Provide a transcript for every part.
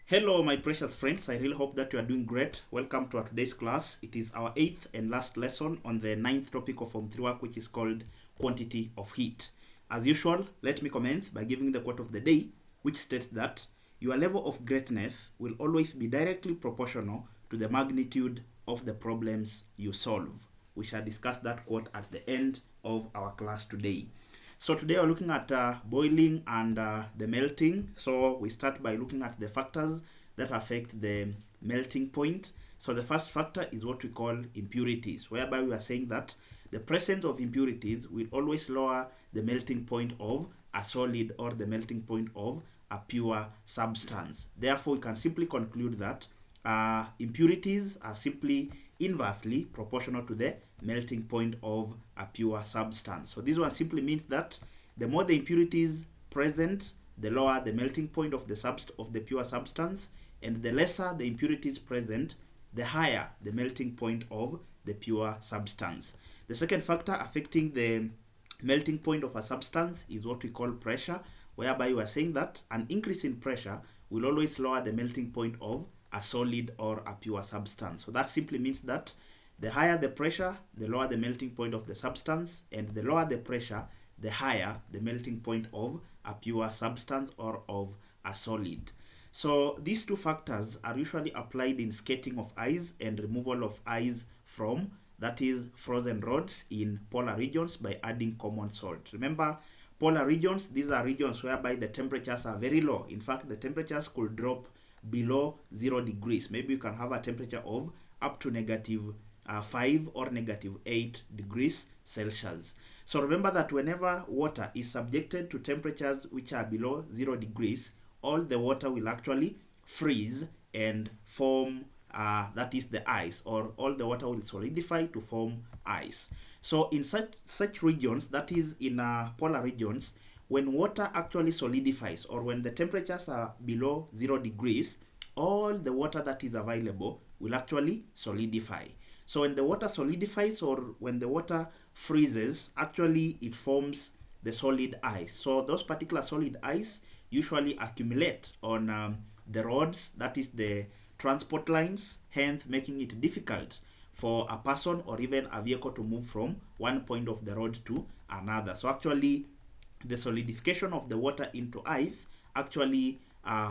Hello, my precious friends. I really hope that you are doing great. Welcome to our today's class. It is our eighth and last lesson on the ninth topic of Form 3 work, which is called quantity of heat. As usual, let me commence by giving the quote of the day, which states that your level of greatness will always be directly proportional to the magnitude of the problems you solve. We shall discuss that quote at the end of our class today. So today we're looking at boiling and the melting. So we start by looking at the factors that affect the melting point. So the first factor is what we call impurities, whereby we are saying that the presence of impurities will always lower the melting point of a solid or the melting point of a pure substance. Therefore, we can simply conclude that impurities are simply inversely proportional to the melting point of a pure substance. So this one simply means that the more the impurities present, the lower the melting point of the pure substance, and the lesser the impurities present, the higher the melting point of the pure substance. The second factor affecting the melting point of a substance is what we call pressure, whereby we are saying that an increase in pressure will always lower the melting point of a solid or a pure substance. So that simply means that the higher the pressure, the lower the melting point of the substance, and the lower the pressure, the higher the melting point of a pure substance or of a solid. So these two factors are usually applied in skating of ice and removal of ice from, that is, frozen rods in polar regions by adding common salt. Remember, polar regions, these are regions whereby the temperatures are very low. In fact, the temperatures could drop below 0 degrees. Maybe you can have a temperature of up to negative 5 or negative 8 degrees Celsius. So remember that whenever water is subjected to temperatures which are below 0 degrees, all the water will actually freeze and form, that is the ice, or all the water will solidify to form ice. So in such regions, that is in polar regions, when water actually solidifies or when the temperatures are below 0 degrees, all the water that is available will actually solidify. So when the water solidifies or when the water freezes, actually it forms the solid ice. So those particular solid ice usually accumulate on the roads, that is the transport lines, hence making it difficult for a person or even a vehicle to move from one point of the road to another. So actually the solidification of the water into ice actually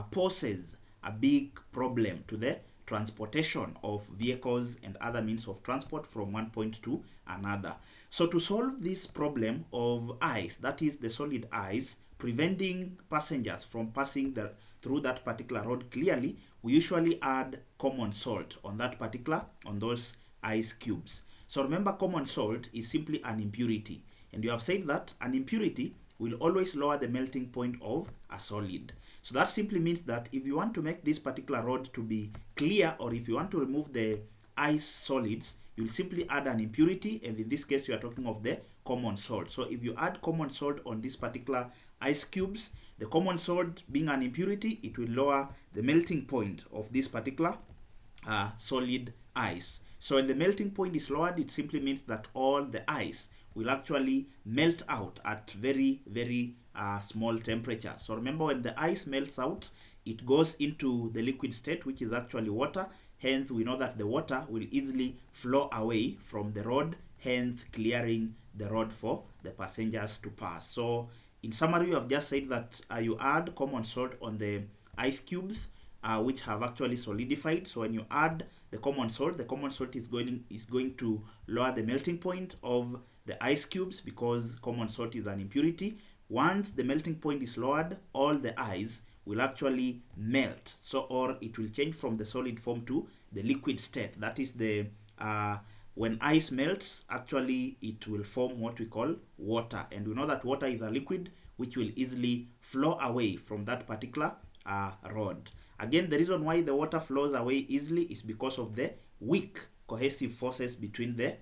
poses a big problem to the transportation of vehicles and other means of transport from one point to another. So to solve this problem of ice, that is the solid ice, preventing passengers from passing through that particular road clearly, we usually add common salt on those ice cubes. So remember, common salt is simply an impurity, and you have said that an impurity will always lower the melting point of a solid. So that simply means that if you want to make this particular rod to be clear, or if you want to remove the ice solids, you'll simply add an impurity, and in this case we are talking of the common salt. So if you add common salt on this particular ice cubes, the common salt being an impurity, it will lower the melting point of this particular solid ice. So when the melting point is lowered, it simply means that all the ice will actually melt out at very, very small temperature. So remember, when the ice melts out, it goes into the liquid state, which is actually water. Hence, we know that the water will easily flow away from the rod, hence clearing the road for the passengers to pass. So in summary, you have just said that you add common salt on the ice cubes which have actually solidified. So when you add the common salt is going to lower the melting point of the ice cubes, because common salt is an impurity. Once the melting point is lowered, all the ice will actually melt. So, or it will change from the solid form to the liquid state. That is the when ice melts, actually it will form what we call water, and we know that water is a liquid which will easily flow away from that particular rod. Again, the reason why the water flows away easily is because of the weak cohesive forces between the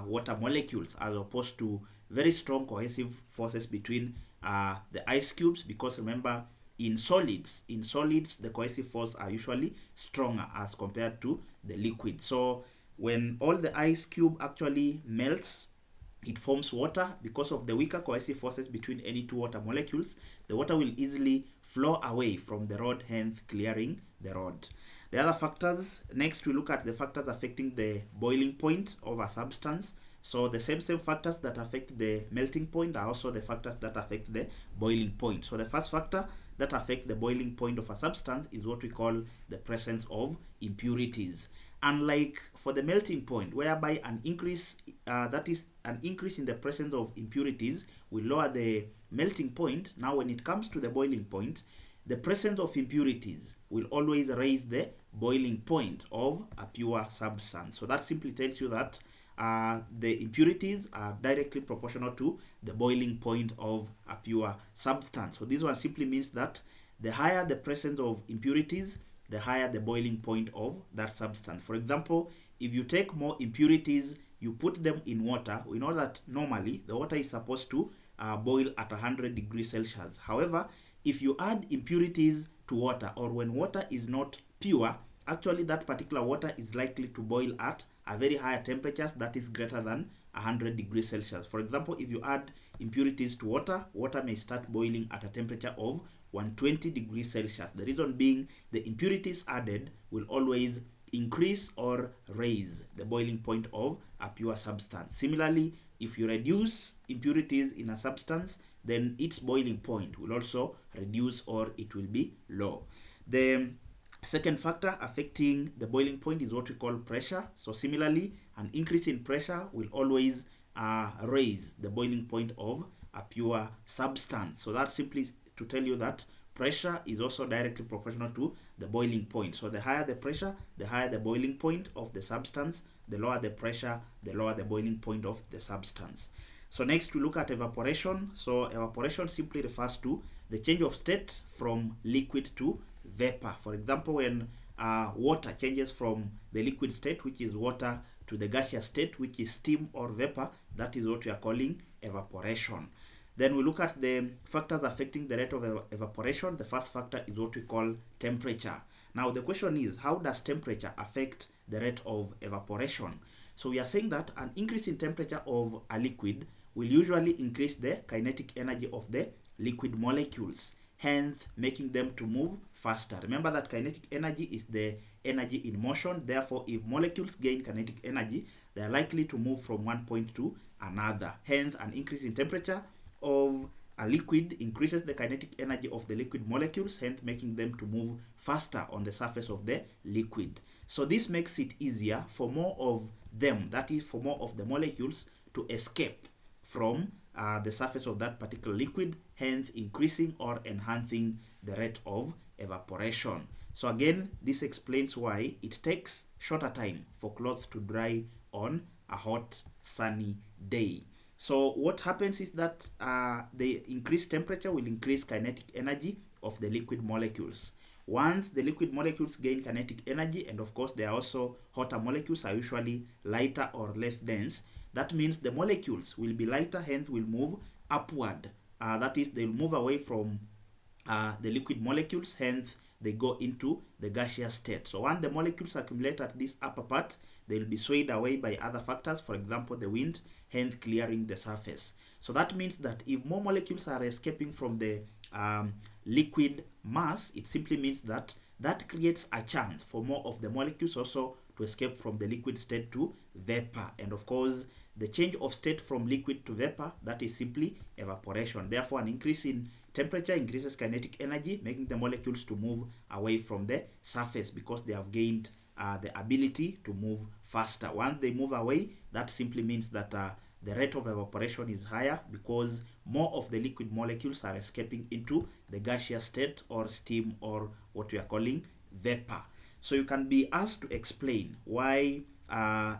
water molecules, as opposed to very strong cohesive forces between the ice cubes, because remember, in solids the cohesive force are usually stronger as compared to the liquid. So when all the ice cube actually melts, it forms water. Because of the weaker cohesive forces between any two water molecules, the water will easily flow away from the rod, hence clearing the rod. The other factors, next we look at the factors affecting the boiling point of a substance. So the same factors that affect the melting point are also the factors that affect the boiling point. So the first factor that affect the boiling point of a substance is what we call the presence of impurities. Unlike for the melting point, whereby an increase in the presence of impurities will lower the melting point. Now when it comes to the boiling point, the presence of impurities will always raise the boiling point of a pure substance. So that simply tells you that the impurities are directly proportional to the boiling point of a pure substance. So this one simply means that the higher the presence of impurities, the higher the boiling point of that substance. For example, if you take more impurities, you put them in water, we know that normally the water is supposed to boil at 100 degrees Celsius. However, if you add impurities to water, or when water is not pure, actually that particular water is likely to boil at a very higher temperature that is greater than 100 degrees Celsius. For example, if you add impurities to water, water may start boiling at a temperature of 120 degrees Celsius. The reason being the impurities added will always increase or raise the boiling point of a pure substance. Similarly, if you reduce impurities in a substance, then its boiling point will also reduce or it will be low. The second factor affecting the boiling point is what we call pressure. So similarly, an increase in pressure will always raise the boiling point of a pure substance. So that's simply to tell you that pressure is also directly proportional to the boiling point. So the higher the pressure, the higher the boiling point of the substance. The lower the pressure, the lower the boiling point of the substance. So next we look at evaporation. So evaporation simply refers to the change of state from liquid to vapor. For example, when water changes from the liquid state, which is water, to the gaseous state, which is steam or vapor, that is what we are calling evaporation. Then we look at the factors affecting the rate of evaporation. The first factor is what we call temperature. Now the question is, how does temperature affect the rate of evaporation? So we are saying that an increase in temperature of a liquid will usually increase the kinetic energy of the liquid molecules, hence making them to move faster. Remember that kinetic energy is the energy in motion. Therefore, if molecules gain kinetic energy, they are likely to move from one point to another. Hence, an increase in temperature of a liquid increases the kinetic energy of the liquid molecules, hence making them to move faster on the surface of the liquid. So this makes it easier for more of them, that is for more of the molecules, to escape from the surface of that particular liquid, hence increasing or enhancing the rate of evaporation. So again, this explains why it takes shorter time for clothes to dry on a hot sunny day. So what happens is that the increased temperature will increase kinetic energy of the liquid molecules. Once the liquid molecules gain kinetic energy, and of course they are also hotter molecules, are usually lighter or less dense, that means the molecules will be lighter, hence will move upward. That is, they'll move away from the liquid molecules, hence they go into the gaseous state. So once the molecules accumulate at this upper part, they'll be swayed away by other factors, for example the wind, hence clearing the surface. So that means that if more molecules are escaping from the liquid mass, it simply means that that creates a chance for more of the molecules also to escape from the liquid state to vapor. And of course, the change of state from liquid to vapor, that is simply evaporation. Therefore, an increase in temperature increases kinetic energy, making the molecules to move away from the surface because they have gained the ability to move faster. Once they move away, that simply means that the rate of evaporation is higher because more of the liquid molecules are escaping into the gaseous state or steam or what we are calling vapor. So you can be asked to explain why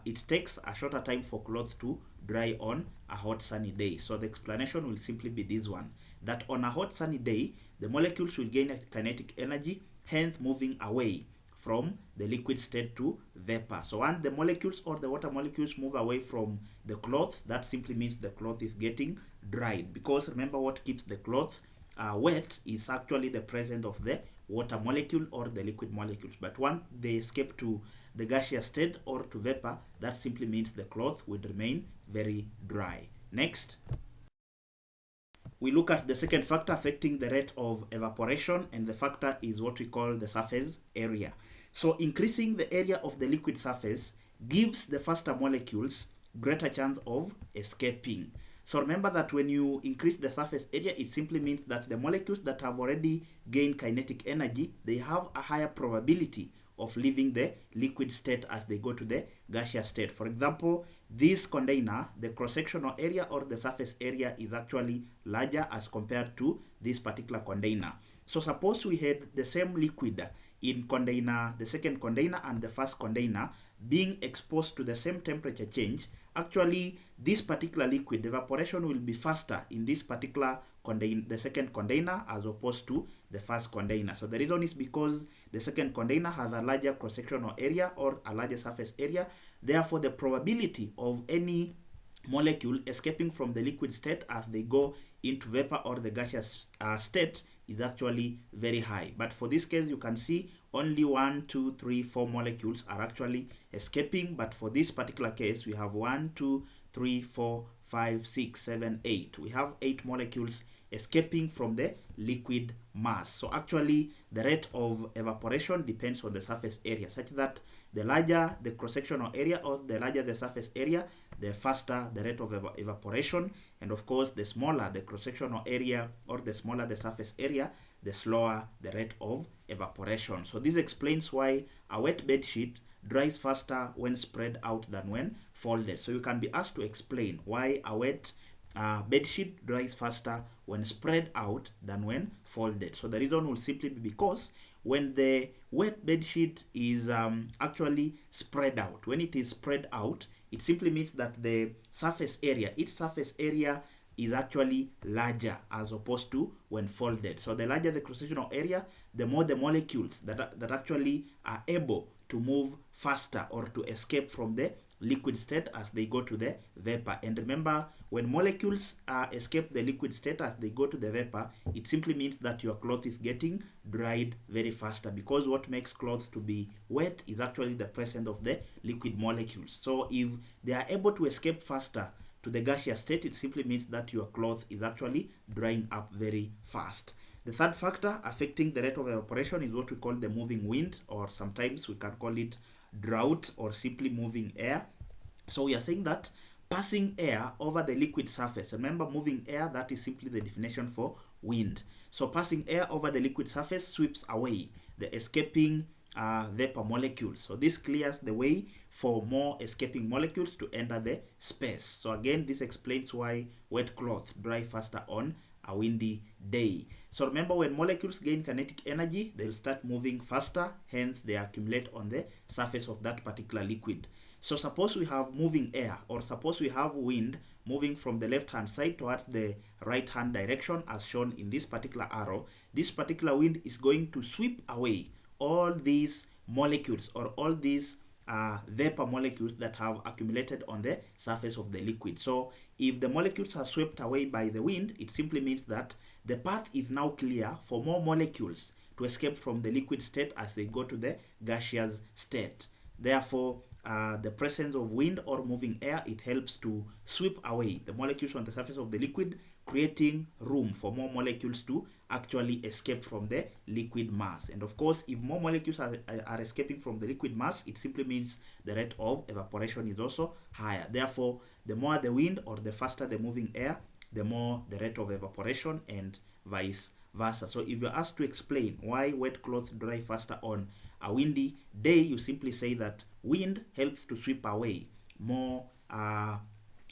it takes a shorter time for clothes to dry on a hot sunny day. So the explanation will simply be this one, that on a hot sunny day, the molecules will gain kinetic energy, hence moving away from the liquid state to vapor. So once the molecules or the water molecules move away from the cloth, that simply means the cloth is getting dried, because remember what keeps the cloth wet is actually the presence of the water molecule or the liquid molecules. But once they escape to the gaseous state or to vapor, that simply means the cloth would remain very dry. Next. We look at the second factor affecting the rate of evaporation, and the factor is what we call the surface area. So increasing the area of the liquid surface gives the faster molecules greater chance of escaping. So remember that when you increase the surface area, it simply means that the molecules that have already gained kinetic energy, they have a higher probability of leaving the liquid state as they go to the gaseous state. For example, this container, the cross-sectional area or the surface area is actually larger as compared to this particular container. So suppose we had the same liquid in container, the second container and the first container being exposed to the same temperature change. Actually, this particular liquid evaporation will be faster in this particular container, the second container, as opposed to the first container. So the reason is because the second container has a larger cross-sectional area or a larger surface area. Therefore, the probability of any molecule escaping from the liquid state as they go into vapor or the gaseous state is actually very high. But for this case, you can see only 1, 2, 3, 4 molecules are actually escaping. But for this particular case, we have 1, 2, 3, 4, 5, 6, 7, 8. We have 8 molecules escaping from the liquid mass. So actually, the rate of evaporation depends on the surface area, such that the larger the cross-sectional area or the larger the surface area, the faster the rate of evaporation. And of course, the smaller the cross-sectional area or the smaller the surface area, the slower the rate of evaporation. So this explains why a wet bed sheet dries faster when spread out than when folded. So you can be asked to explain why a wet bed sheet dries faster when spread out than when folded. So the reason will simply be because when the wet bed sheet is actually spread out, when it is spread out, it simply means that the surface area, its surface area is actually larger as opposed to when folded. So the larger the cross-sectional area, the more the molecules that actually are able to move faster or to escape from the liquid state as they go to the vapor. And remember, when molecules escape the liquid state as they go to the vapor, it simply means that your cloth is getting dried very faster, because what makes clothes to be wet is actually the presence of the liquid molecules. So if they are able to escape faster to the gaseous state, it simply means that your cloth is actually drying up very fast. The third factor affecting the rate of evaporation is what we call the moving wind, or sometimes we can call it drought or simply moving air. So we are saying that passing air over the liquid surface, remember moving air, that is simply the definition for wind. So passing air over the liquid surface sweeps away the escaping vapor molecules. So this clears the way for more escaping molecules to enter the space. So again, this explains why wet cloth dry faster on a windy day. So remember, when molecules gain kinetic energy, they'll start moving faster, hence they accumulate on the surface of that particular liquid. So suppose we have moving air, or suppose we have wind moving from the left hand side towards the right hand direction as shown in this particular arrow. This particular wind is going to sweep away all these molecules or all these vapor molecules that have accumulated on the surface of the liquid. So if the molecules are swept away by the wind, it simply means that the path is now clear for more molecules to escape from the liquid state as they go to the gaseous state. Therefore, the presence of wind or moving air, it helps to sweep away the molecules on the surface of the liquid, creating room for more molecules to actually escape from the liquid mass. And of course, if more molecules are escaping from the liquid mass, it simply means the rate of evaporation is also higher. Therefore, the more the wind or the faster the moving air, the more the rate of evaporation, and vice versa. So if you're asked to explain why wet clothes dry faster on a windy day, you simply say that wind helps to sweep away more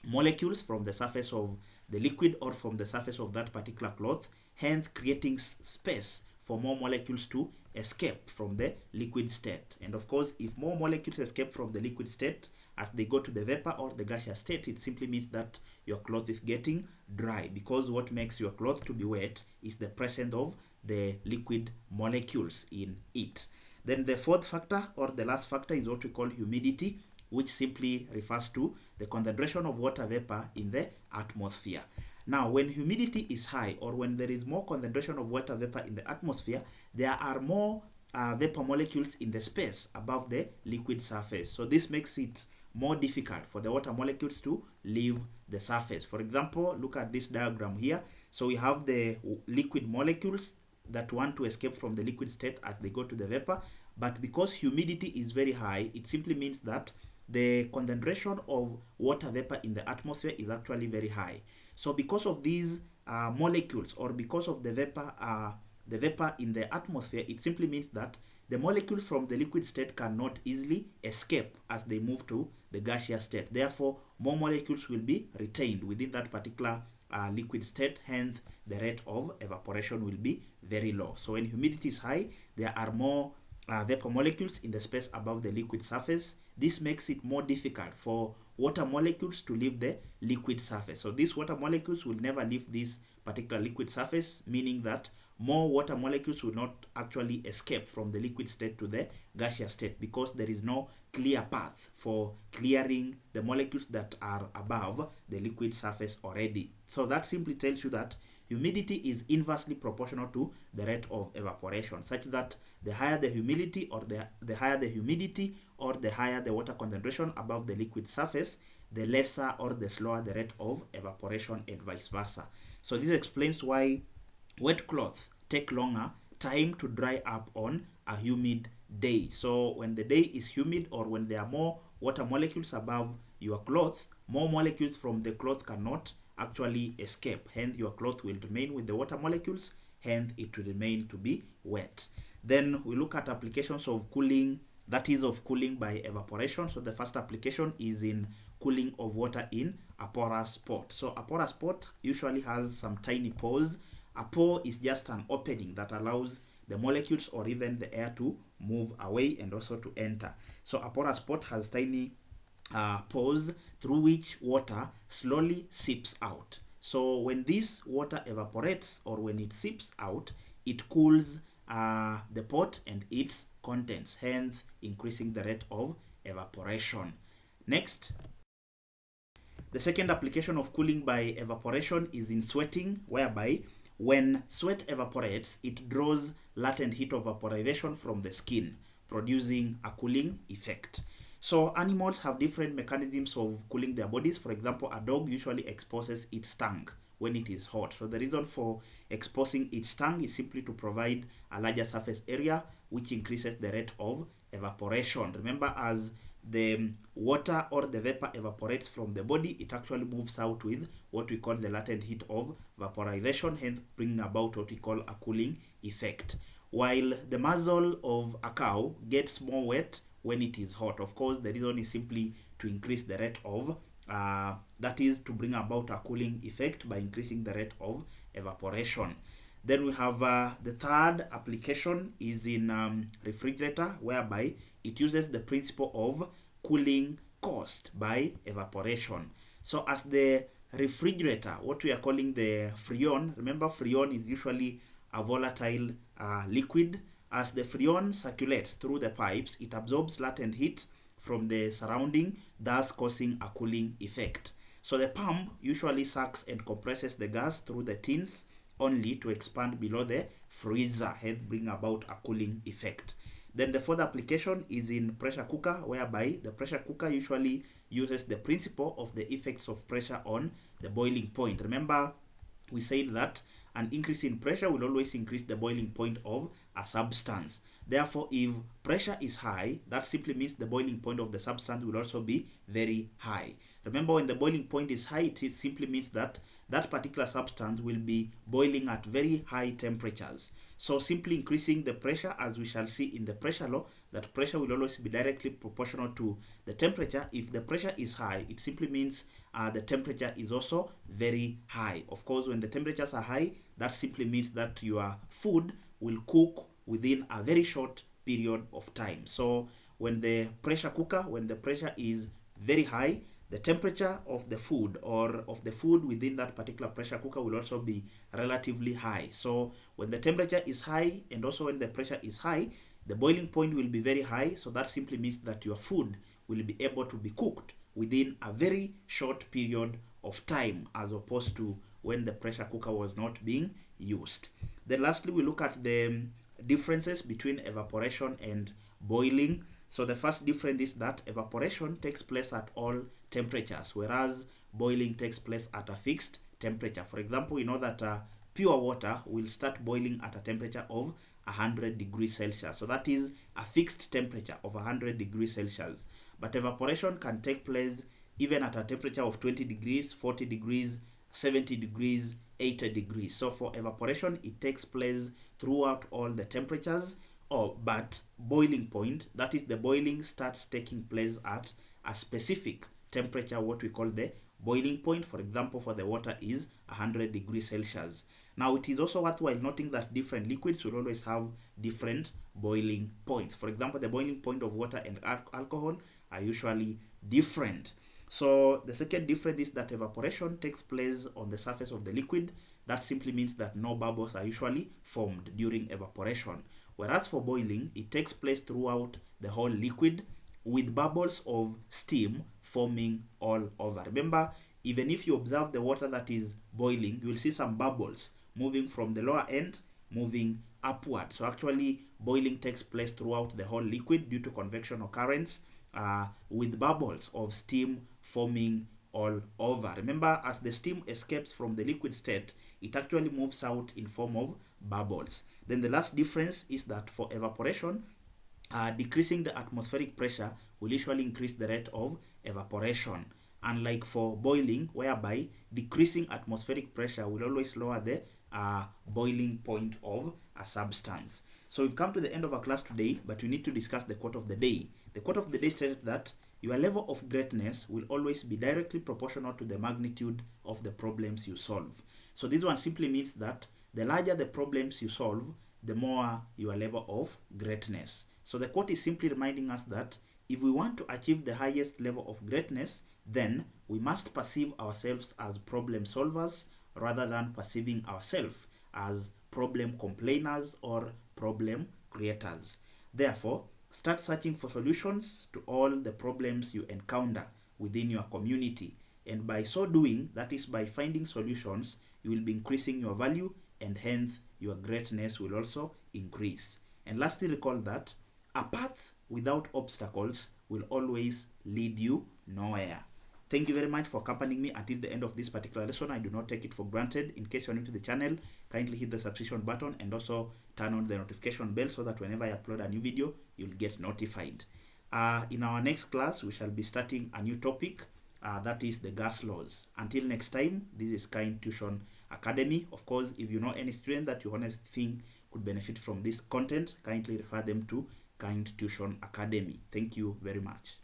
molecules from the surface of the liquid or from the surface of that particular cloth, hence creating space for more molecules to escape from the liquid state. And of course, if more molecules escape from the liquid state as they go to the vapor or the gaseous state, it simply means that your cloth is getting dry, because what makes your cloth to be wet is the presence of the liquid molecules in it. Then the fourth factor, or the last factor, is what we call humidity, which simply refers to the concentration of water vapor in the atmosphere. Now, when humidity is high, or when there is more concentration of water vapor in the atmosphere, there are more vapor molecules in the space above the liquid surface. So this makes it more difficult for the water molecules to leave the surface. For example, look at this diagram here. So we have the liquid molecules that want to escape from the liquid state as they go to the vapor, but because humidity is very high, it simply means that the concentration of water vapor in the atmosphere is actually very high. So because of these molecules, or because of the vapor in the atmosphere, it simply means that the molecules from the liquid state cannot easily escape as they move to the gaseous state. Therefore, more molecules will be retained within that particular liquid state. Hence, the rate of evaporation will be very low. So when humidity is high, there are more vapor molecules in the space above the liquid surface. This makes it more difficult for water molecules to leave the liquid surface. So these water molecules will never leave this particular liquid surface, meaning that more water molecules will not actually escape from the liquid state to the gaseous state, because there is no clear path for clearing the molecules that are above the liquid surface already. So that simply tells you that humidity is inversely proportional to the rate of evaporation, such that the higher the humidity, or the higher the humidity, or the higher the water concentration above the liquid surface, the lesser or the slower the rate of evaporation, and vice versa. So this explains why wet clothes take longer time to dry up on a humid day. So when the day is humid, or when there are more water molecules above your cloth, more molecules from the cloth cannot actually escape. Hence, your cloth will remain with the water molecules. Hence, it will remain to be wet. Then we look at applications of cooling, that is of cooling by evaporation. So the first application is in cooling of water in a porous pot. So a porous pot usually has some tiny pores. A pore is just an opening that allows the molecules or even the air to move away and also to enter. So a porous pot has tiny pores through which water slowly seeps out. So when this water evaporates, or when it seeps out, it cools the pot and its contents, hence increasing the rate of evaporation. Next, the second application of cooling by evaporation is in sweating, whereby when sweat evaporates, it draws latent heat of vaporization from the skin, producing a cooling effect. So animals have different mechanisms of cooling their bodies. For example, a dog usually exposes its tongue when it is hot. So the reason for exposing its tongue is simply to provide a larger surface area, which increases the rate of evaporation. Remember, as the water or the vapor evaporates from the body, it actually moves out with what we call the latent heat of vaporization, hence bringing about what we call a cooling effect. While the muzzle of a cow gets more wet when it is hot. Of course, the reason is simply to increase the rate of that is to bring about a cooling effect by increasing the rate of evaporation. Then we have the third application is in refrigerator, whereby it uses the principle of cooling caused by evaporation. So as the refrigerator, what we are calling the freon, remember freon is usually a volatile liquid. As the freon circulates through the pipes, it absorbs latent heat from the surrounding, thus causing a cooling effect. So the pump usually sucks and compresses the gas through the tins only to expand below the freezer, hence bring about a cooling effect. Then the fourth application is in pressure cooker, whereby the pressure cooker usually uses the principle of the effects of pressure on the boiling point. Remember, we said that an increase in pressure will always increase the boiling point of a substance. Therefore, if pressure is high, that simply means the boiling point of the substance will also be very high. Remember, when the boiling point is high, it simply means that that particular substance will be boiling at very high temperatures. So simply increasing the pressure, as we shall see in the pressure law, that pressure will always be directly proportional to the temperature. If the pressure is high, it simply means the temperature is also very high. Of course, when the temperatures are high, that simply means that your food will cook within a very short period of time. So when the pressure is very high, the temperature of the food, or of the food within that particular pressure cooker, will also be relatively high. So when the temperature is high and also when the pressure is high, the boiling point will be very high. So that simply means that your food will be able to be cooked within a very short period of time, as opposed to when the pressure cooker was not being used. Then lastly, we look at the differences between evaporation and boiling. So the first difference is that evaporation takes place at all temperatures, whereas boiling takes place at a fixed temperature. For example, we know that pure water will start boiling at a temperature of 100 degrees Celsius. So that is a fixed temperature of 100 degrees Celsius. But evaporation can take place even at a temperature of 20 degrees, 40 degrees, 70 degrees, 80 degrees. So for evaporation, it takes place throughout all the temperatures. But boiling point, that is the boiling, starts taking place at a specific temperature, what we call the boiling point. For example, for the water is 100 degrees Celsius. Now, it is also worthwhile noting that different liquids will always have different boiling points. For example, the boiling point of water and alcohol are usually different. So the second difference is that evaporation takes place on the surface of the liquid. That simply means that no bubbles are usually formed during evaporation. Whereas for boiling, it takes place throughout the whole liquid with bubbles of steam forming all over. Remember, even if you observe the water that is boiling, you will see some bubbles moving from the lower end, moving upward. So actually, boiling takes place throughout the whole liquid due to convection occurrence with bubbles of steam forming all over. Remember, as the steam escapes from the liquid state, it actually moves out in form of bubbles. Then the last difference is that for evaporation, decreasing the atmospheric pressure will usually increase the rate of evaporation. Unlike for boiling, whereby decreasing atmospheric pressure will always lower the boiling point of a substance. So we've come to the end of our class today, but we need to discuss the quote of the day. The quote of the day stated that your level of greatness will always be directly proportional to the magnitude of the problems you solve. So this one simply means that the larger the problems you solve, the more your level of greatness. So the quote is simply reminding us that if we want to achieve the highest level of greatness, then we must perceive ourselves as problem solvers rather than perceiving ourselves as problem complainers or problem creators. Therefore, start searching for solutions to all the problems you encounter within your community. And by so doing, that is by finding solutions, you will be increasing your value and hence your greatness will also increase. And lastly, recall that a path without obstacles will always lead you nowhere. Thank you very much for accompanying me until the end of this particular lesson. I do not take it for granted. In case you're new to the channel, kindly hit the subscription button and also turn on the notification bell so that whenever I upload a new video, you'll get notified. In our next class, we shall be starting a new topic, that is the gas laws. Until next time, this is Kind Tuition Academy. Of course, if you know any student that you honestly think could benefit from this content, kindly refer them to Kind Tuition Academy. Thank you very much.